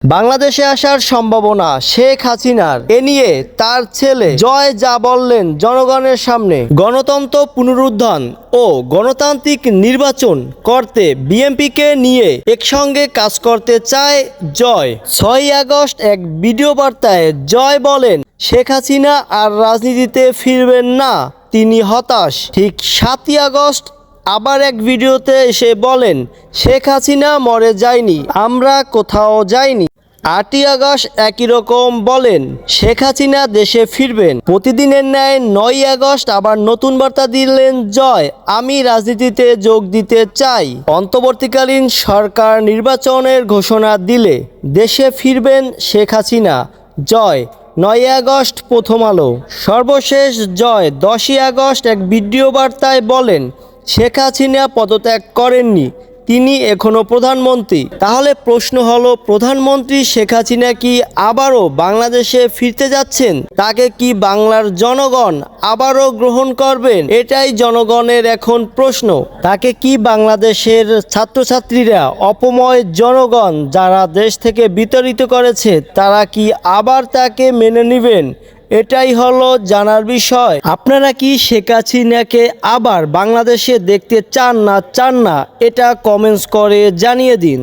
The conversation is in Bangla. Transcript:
বাংলাদেশে আসার সম্ভাবনা শেখ হাসিনার, এ নিয়ে তার ছেলে জয় যা বললেন জনগণের সামনে। গণতন্ত্র পুনরুদ্ধার ও গণতান্ত্রিক নির্বাচন করতে বিএনপিকে নিয়ে একসঙ্গে কাজ করতে চায় জয়। 6ই আগস্ট এক ভিডিও বার্তায় জয় বলেন, শেখ হাসিনা আর রাজনীতিতে ফিরবেন না, তিনি হতাশ। ঠিক 7ই আগস্ট আবার এক ভিডিওতে এসে বলেন, শেখ হাসিনা মরে যায়নি, আমরা কোথাও যাইনি। 8ই আগস্ট একই রকম বলেন, শেখ হাসিনা দেশে ফিরবেন। প্রতিদিনের ন্যায় 9ই আগস্ট আবার নতুন বার্তা দিলেন জয়, আমি রাজনীতিতে যোগ দিতে চাই। অন্তর্বর্তীকালীন সরকার নির্বাচনের ঘোষণা দিলে দেশে ফিরবেন শেখ হাসিনা। জয় 9ই আগস্ট প্রথম আলো। সর্বশেষ জয় 10ই আগস্ট এক ভিডিও বার্তায় বলেন, শেখ হাসিনা পদত্যাগ করেননি, তিনি এখনও প্রধানমন্ত্রী। তাহলে প্রশ্ন হলো, প্রধানমন্ত্রী শেখ হাসিনা কি আবারও বাংলাদেশে ফিরতে যাচ্ছেন? তাকে কি বাংলার জনগণ আবারও গ্রহণ করবেন? এটাই জনগণের এখন প্রশ্ন। তাকে কি বাংলাদেশের ছাত্রছাত্রীরা, অপময় জনগণ যারা দেশ থেকে বিতাড়িত করেছে, তারা কি আবার তাকে মেনে নেবেন? এটাই হলো জানার বিষয়। আপনারা কি শেখ হাসিনাকে আবার বাংলাদেশে দেখতে চান না এটা কমেন্টস করে জানিয়ে দিন।